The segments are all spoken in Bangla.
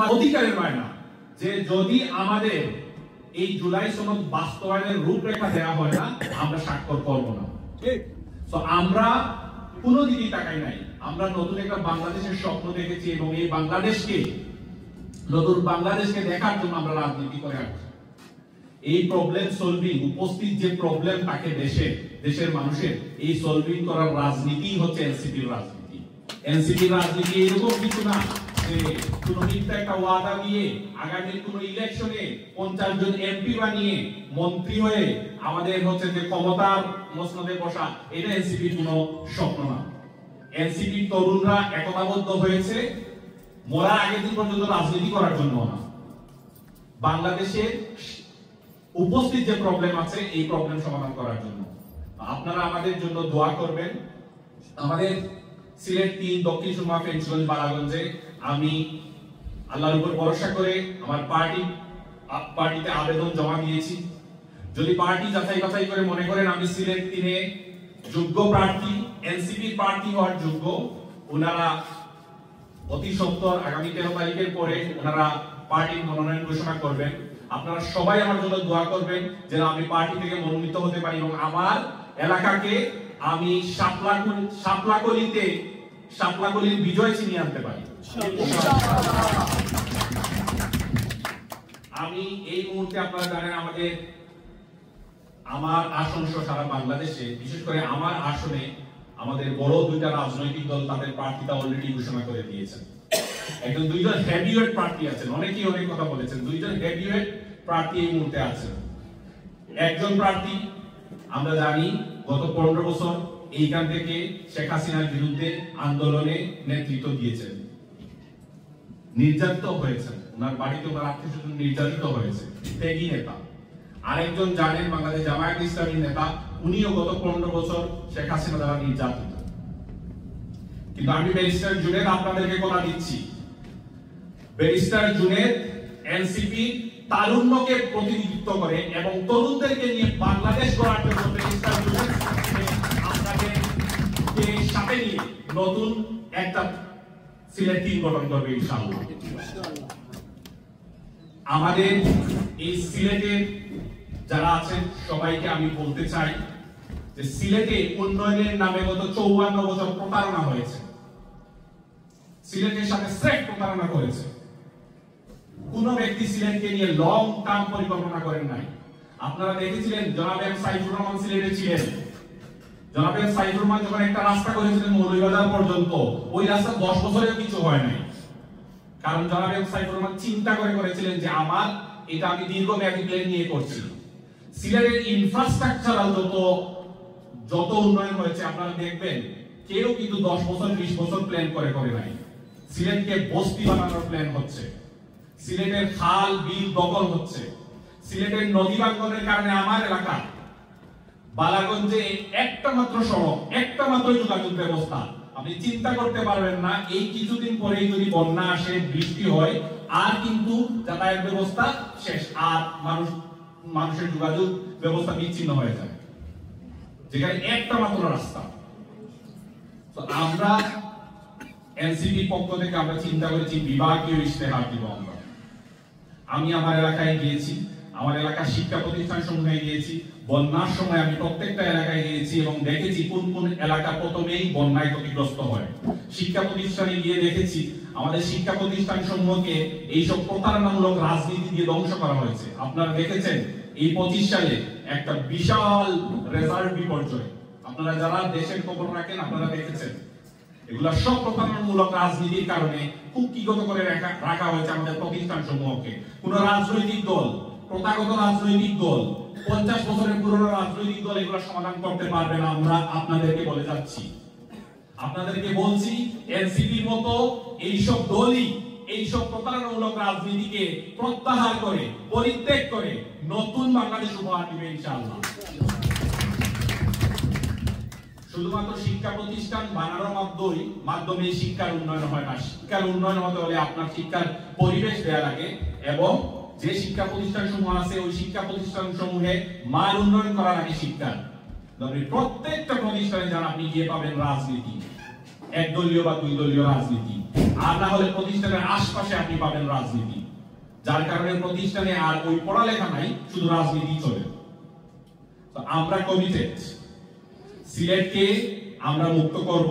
আমার অধিকারের বায়না যে যদি আমাদের এই জুলাই সনদ বাস্তবায়নের রূপরেখা দেওয়া হয় না, আমরা স্বাক্ষর করব না। তো আমরা কোনো দিকেই তাকাই নাই। আমরা নতুন একটা বাংলাদেশের স্বপ্ন দেখেছি এবং এই বাংলাদেশকে, নতুন বাংলাদেশকে দেখার জন্য আমরা রাজনীতি করে আসছি। এই প্রবলেম সলভিং, উপস্থিত যে প্রবলেম থাকে দেশের মানুষের, এই সলভিং করার রাজনীতি হচ্ছে এনসিপির রাজনীতি। এনসিপির রাজনীতি এরকম কিছু না যে কোন মিথ্যা একটা ওয়াদা দিয়ে আগামী কোন ইলেকশনে 50 জন এমপি বানিয়ে মন্ত্রী হয়ে আমাদের হচ্ছে যে ক্ষমতার মসনদে বসা, এটা এনসিপির কোনো স্বপ্ন না। এনসিপির তরুণরা একতাবদ্ধ হয়েছে মরার আগের দিন পর্যন্ত রাজনীতি করার জন্য না, বাংলাদেশের উপস্থিত যে প্রবলেম আছে এই প্রবলেম সমাধান করার জন্য। আপনারা আমাদের জন্য দোয়া করবেন। আমাদের সিলেট 3 দক্ষিণ সুরমা ফেঞ্চগঞ্জ বালাগঞ্জে আমি আল্লাহর উপর ভরসা করে আমার পার্টিতে আবেদন জমা দিয়েছি। যদি পার্টি যাচাই বাছাই করে মনে করেন আমি সিলেট 3-এ যোগ্য প্রার্থী, এনসিপির প্রার্থী হওয়ার যোগ্য, ওনারা অতি সত্বর আগামী 13 তারিখের পরে ওনারা পার্টির মনোনয়ন ঘোষণা করবেন। আপনারা সবাই আমার জন্য দোয়া করবেন যেন আমি পার্টি থেকে মনোনীত হতে পারি এবং আমার এলাকাকে আমি শাপলাকলির বিজয় ছিনিয়ে আনতে পারি। আমি এই মুহূর্তে আপনারা জানেন আমার আসন সহ সারা বাংলাদেশে, বিশেষ করে আমার আসনে আমাদের বড় 2টা রাজনৈতিক দল তাদের প্রার্থীতা অলরেডি ঘোষণা করে দিয়েছেন। একজন 2জন হেভিওয়েট প্রার্থী আছেন, অনেকেই অনেক কথা বলেছেন, 2জন হেভিওয়েট প্রার্থী এই মুহূর্তে আছেন। একজন প্রার্থী আমরা জানি গত 15 বছর এইখান থেকে শেখ হাসিনার বিরুদ্ধে আন্দোলনে নেতৃত্ব দিয়েছেন, নির্যাতিত হয়েছেন, ওনার বাড়িতে ওনার আত্মীয়স্বজন নির্যাতিত হয়েছে, ত্যাগী নেতা। আরেকজন জানেন বাংলাদেশ জামায়াত ইসলামীর নেতা, উনিও গত 15 বছর শেখ হাসিনা দ্বারা নির্যাতিত। কিন্তু আমি ব্যারিস্টার জুনেদ আপনাদেরকে কথা দিচ্ছি, ব্যারিস্টার জুনেদ এনসিপি তারুণ্যকে প্রতিনিধিত্ব করে এবং তরুণদেরকে নিয়ে বাংলাদেশ গড়ার জন্য ব্যারিস্টার জুনেদ আপনাদেরকে সাথে নিয়ে নতুন একটা সিলেট টিম গঠন করবে ইনশাআল্লাহ। আমাদের এই সিলেটের যারা আছেন সবাইকে আমি বলতে চাই যে সিলেটে উন্নয়নের নামে গত 54 বছর প্রতারণা হয়েছে, সিলেটের সাথে স্রেফ প্রতারণা করেছে। কোন ব্যক্তি সিলেটকে নিয়ে লং টার্ম পরিকল্পনা করেন নাই। আপনারা দেখেছিলেন জনাব এম সাইফুর রহমান সিলেটে ছিলেন, জনাব এম সাইফুর রহমান যখন একটা রাস্তা করেছিলেন মৌলভীবাজার পর্যন্ত, ওই রাস্তা 10 বছরেও কিছু হয় নাই। কারণ জনাব এম সাইফুর রহমান চিন্তা করে করেছিলেন যে আমার এটা আমি দীর্ঘমেয়াদী প্ল্যান নিয়ে করছি। সিলেটের ইনফ্রাস্ট্রাকচারাল যত উন্নয়ন হয়েছে আপনারা দেখবেন কেউ কিন্তু 10 বছর 20 বছর প্ল্যান করে নাই। সিলেটকে বস্তি বানানোর প্ল্যান হচ্ছে, সিলেটের খাল বিল দখল হচ্ছে, সিলেটের নদী ভাঙ্গনের কারণে আমার এলাকা বালাগঞ্জে একটা মাত্র সড়ক, একটা মাত্র যোগাযোগ ব্যবস্থা, আপনি চিন্তা করতে পারবেন না এই কিছুদিন পরেই যদি বন্যা আসে, বৃষ্টি হয়, আর কিন্তু যাতায়াত ব্যবস্থা শেষ, আর মানুষের যোগাযোগ ব্যবস্থা বিচ্ছিন্ন হয়ে যায়, যেখানে একটা মাত্র রাস্তা। তো আমরা এনসিপি পক্ষ থেকে আমরা চিন্তা করেছি বিভাগীয় ইশতেহার দিব। আমি আমার এলাকায় গিয়েছি, আমার এলাকার শিক্ষা প্রতিষ্ঠান সমূহে গিয়েছি, বন্যার সময় আমি প্রত্যেকটা এলাকায় গিয়েছি এবং দেখেছি কোন কোন এলাকা প্রথমেই বন্যায় ক্ষতিগ্রস্ত হয়। শিক্ষা প্রতিষ্ঠানে গিয়ে দেখেছি আমাদের শিক্ষা প্রতিষ্ঠান সমূহকে এইসব প্রতারণামূলক রাজনীতি দিয়ে ধ্বংস করা হয়েছে। আপনারা দেখেছেন এই 25 সালে একটা বিশাল রেজাল্ট বিপর্যয়, আপনারা যারা দেশের খবর রাখেন আপনারা দেখেছেন, এগুলা সব প্রতারণামূলক রাজনীতির কারণে কুক্ষিগত করে রাখা হয়েছে আমাদের প্রতিষ্ঠান সমূহকে। কোন রাজনৈতিক দল, প্রথাগত রাজনৈতিক দল, 50 বছরের পুরনো রাজনৈতিক দল এগুলো সমাধান করতে পারবে না। আমরা আপনাদেরকে বলে যাচ্ছি, আপনাদেরকে বলছি এনসিপির মতো এইসব দলই এইসব প্রতারণামূলক রাজনীতিকে প্রত্যাহার করে পরিত্যাগ করে নতুন বাংলাদেশ উপহার দিবে ইনশাআল্লাহ। শুধুমাত্র শিক্ষা প্রতিষ্ঠান বানানোর মাধ্যমে শিক্ষার উন্নয়ন হয় না। শিক্ষার উন্নয়ন হতে হলে আপনার শিক্ষার পরিবেশ দেয়া লাগে এবং যে শিক্ষা প্রতিষ্ঠান সমূহ আছে ওই শিক্ষা প্রতিষ্ঠান সমূহে মান উন্নয়ন করা লাগে শিক্ষার। প্রত্যেকটা প্রতিষ্ঠানে যান আপনি গিয়ে পাবেন রাজনীতি, একদলীয় বা 2 দলীয় রাজনীতি। আর না হলে প্রতিষ্ঠানের আশপাশে আপনি পাবেন রাজনীতি, যার কারণে প্রতিষ্ঠানে আর ওই পড়ালেখা নাই, শুধু রাজনীতি চলে। তো আমরা কমিটেড, সিলেটকে আমরা মুক্ত করব,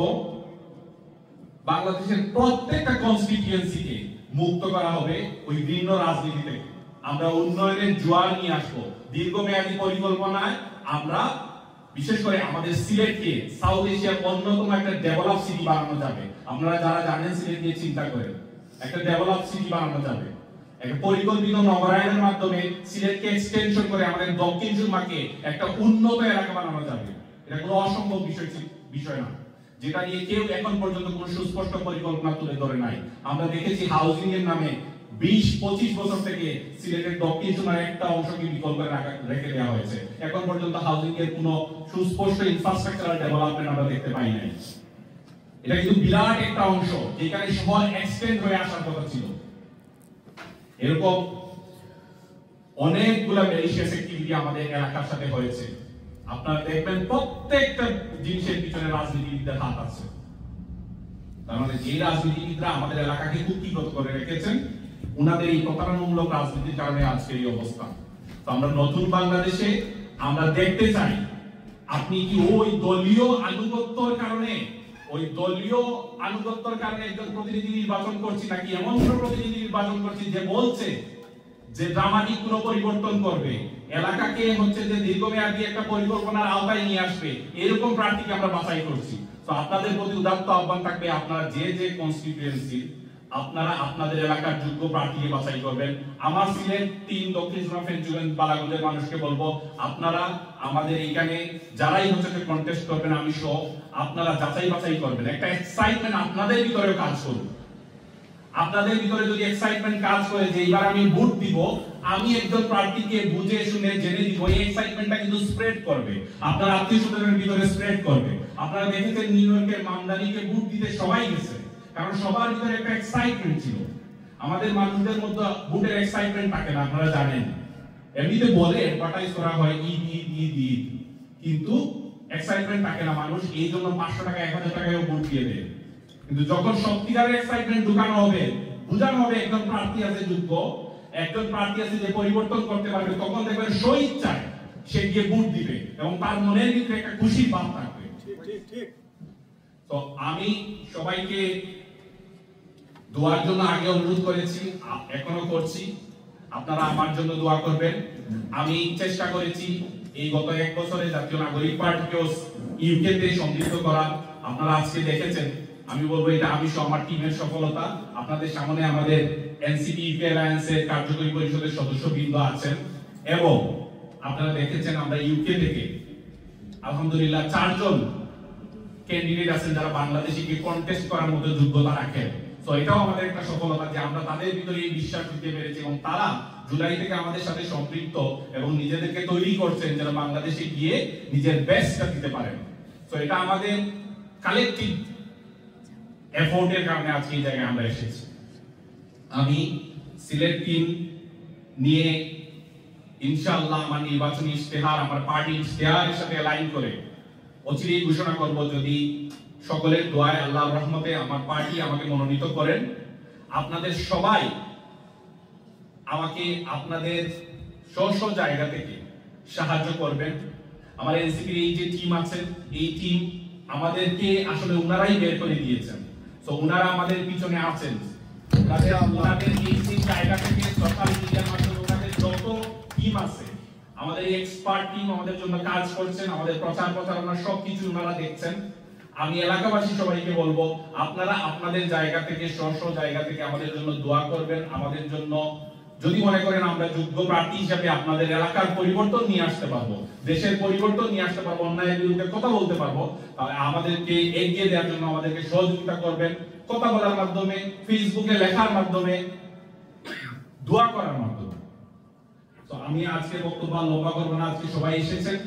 বাংলাদেশের প্রত্যেকটা কনস্টিটিউয়েন্সিকে মুক্ত করা হবে ওই ভিন্ন রাজনীতি থেকে। আমরা উন্নয়নের জোয়ার নিয়ে আসবো। দীর্ঘমেয়াদী পরিকল্পনায় আমরা বিশেষ করে আমাদের সিলেটকে সাউথ এশিয়ার অন্যতম একটা ডেভেলপ সিটি বানানো যাবে। আপনারা যারা জানেন সিলেট নিয়ে চিন্তা করেন, একটা ডেভেলপ সিটি বানানো যাবে। একটা পরিকল্পিত নগরায়নের মাধ্যমে সিলেটকে এক্সটেনশন করে আমাদের দক্ষিণ সুরমাকে একটা উন্নত এলাকা বানানো যাবে। এটা কোনো অসম্ভব বিষয় না, যেটা নিয়ে কেউ এখন পর্যন্ত কোনো সুস্পষ্ট পরিকল্পনা তুলে ধরে নাই। আমরা দেখেছি হাউজিং এর নামে 20-25 বছর থেকে সিলেটের দক্ষিণ সুরমার একটা অংশকে বিকল্প রেখে দেওয়া হয়েছে। এখন পর্যন্ত হাউজিং এর কোনো সুস্পষ্ট ইনফ্রাস্ট্রাকচারাল ডেভেলপমেন্ট আমরা দেখতে পাই নাই। এটা কিন্তু বিরাট একটা অংশ যেখানে শহর এক্সটেন্ড হয়ে আসার কথা ছিল। এরকম অনেকগুলা ম্যালিশিয়াস অ্যাক্টিভিটি আমাদের এলাকার সাথে হয়েছে। আপনারা দেখবেন প্রত্যেকটা জিনিসের পিছনে রাজনীতিবিদদের হাত আছে। তার মানে যে রাজনীতিবিদরা আমাদের এলাকাকে কুক্ষিগত করে রেখেছেন, উনাদের এই প্রতারণামূলক রাজনীতির কারণে আজকে এই অবস্থা। তো আমরা নতুন বাংলাদেশে আমরা দেখতে চাই আপনি কি ওই দলীয় আনুগত্যের কারণে একজন প্রতিনিধি নির্বাচন করছি, নাকি এমন কোন প্রতিনিধি নির্বাচন করছি যে বলছে যে ড্রামাটিক কোনো পরিবর্তন করবে, এলাকাকে হচ্ছে যে দীর্ঘমেয়াদী একটা পরিকল্পনার আওতায় নিয়ে আসবে, এরকম প্রার্থীকে আমরা বাছাই করছি। তো আপনাদের প্রতি উদাত্ত আহ্বান থাকবে, আপনারা যে কনস্টিটিউয়েন্সি আপনারা আপনাদের এলাকার যোগ্য প্রার্থীকে বাছাই করবেন। আমার সিলেট 3 দক্ষিণ সুরমা ফেঞ্চুগঞ্জ বালাগঞ্জের মানুষকে বলবো, আপনারা আমাদের এখানে যারাই হচ্ছে যে কন্টেস্ট করবেন, আমি সহ, আপনারা যাচাই বাছাই করবেন। একটা এক্সাইটমেন্ট আপনাদের ভিতরে কাজ করবে। আপনাদের ভিতরে যদি এক্সাইটমেন্ট কাজ করে যে এবার আমি ভোট দিব, আমি একজন প্রার্থীকে বুঝে শুনে জেনে দিব, এই এক্সাইটমেন্টটা কিন্তু স্প্রেড করবে, আপনার আত্মীয়-স্বজনের ভিতরে স্প্রেড করবে। আপনারা দেখেছেন নিউ ইয়র্কের মামদানিকে ভোট দিতে সবাই গেছে, কারণ সবার ভিতরে একটা এক্সাইটমেন্ট ছিল। আমাদের মানুষদের মধ্যে ভোটের এক্সাইটমেন্ট থাকে না, আপনারা জানেন। এমনিতে বলে অ্যাডভার্টাইজ করা হয় ঈদ ঈদ ঈদ ঈদ, কিন্তু এক্সাইটমেন্ট থাকে না। মানুষ এই জন্য 500 টাকা 1000 টাকায়ও ভোট দিয়ে দেয়। কিন্তু যখন সত্যিকারের এক্সাইটমেন্ট ঢুকানো হবে, বুঝানো হবে একজন প্রার্থী আছে যোগ্য, একজন প্রার্থী আছে যে পরিবর্তন করতে পারবে, তখন দেখবেন স্বইচ্ছায় সে গিয়ে ভোট দিবে এবং তার মনের ভিতরে একটা খুশির ভাব থাকবে। তো আমি সবাইকে দোয়ার জন্য আগে অনুরোধ করেছি, এখনো করছি, আপনারা আমার জন্য দোয়া করবেন। আমি চেষ্টা করেছি এই গত 1 বছরে জাতীয় নাগরিক পার্টিকে ইউকে তে সমৃদ্ধ করা। আপনারা আজকে দেখেছেন, আমি বলবো এটা আমি সহ আমার টিমের সফলতা। আপনাদের সামনে আমাদের এনসিপি ইউকে অ্যালায়েন্সের কার্যকরী পরিষদের সদস্যবৃন্দ আছেন, এবং আপনারা দেখেছেন আমরা ইউকে থেকে আলহামদুলিল্লাহ 4 জন ক্যান্ডিডেট আছেন যারা বাংলাদেশিকে কন্টেস্ট করার মতো যোগ্যতা রাখেন। তো এটাও আমাদের একটা সফলতা যে আমরা তাদের ভিতরে এই বিশ্বাস দিতে পেরেছি, এবং তারা জুলাই থেকে আমাদের সাথে সম্পৃক্ত এবং নিজেদেরকে তৈরি করছেন যেন বাংলাদেশে গিয়ে নিজের বেস্টটা দিতে পারেন। তো এটা আমাদের কালেকটিভ এফোর্টের কারণে আজকে এই জায়গায় আমরা এসেছি। আমি সিলেট টিম নিয়ে ইনশাআল্লাহ আমার নির্বাচনী ইশতেহার আমার পার্টির ইশতেহারের সাথে অ্যালাইন করে অচিরেই ঘোষণা করব, যদি সকলের দোয়ায় আল্লাহর রহমতে আমার পার্টি আমাকে মনোনীত করেন। আপনাদের সবাই আমাকে আপনাদের স্ব জায়গা থেকে সাহায্য করবেন। আমার এনসিপির এই যে টিম আছে, এই টিম আমাদেরকে আসলে ওনারাই বের করে দিয়েছেন। তো ওনারা আমাদের পিছনে আছেন, ওনাদের এই জায়গা থেকে সোশ্যাল মিডিয়ার মাধ্যমে ওনাদের যত টিম আছে, আমাদের এক্সপার্ট টিম আমাদের জন্য কাজ করছেন, আমাদের প্রচার প্রচারণা সবকিছু ওনারা দেখছেন। আমি এলাকাবাসী সবাইকে বলবো, আপনারা আপনাদের জায়গা থেকে স্ব জায়গা থেকে আমাদের জন্য দোয়া করবেন। আমাদের জন্য যদি মনে করেন আমরা যোগ্য প্রার্থী হিসেবে আপনাদের এলাকার পরিবর্তন নিয়ে আসতে পারবো, দেশের পরিবর্তন নিয়ে আসতে পারবো, অন্যায়ের বিরুদ্ধে কথা বলতে পারবো, তাহলে আমাদেরকে এগিয়ে দেওয়ার জন্য আমাদেরকে সহযোগিতা করবেন, কথা বলার মাধ্যমে, ফেসবুকে লেখার মাধ্যমে, দোয়া করার মাধ্যমে। তো আমি আজকে বক্তব্য লম্বা করবো না, আজকে সবাই এসেছেন।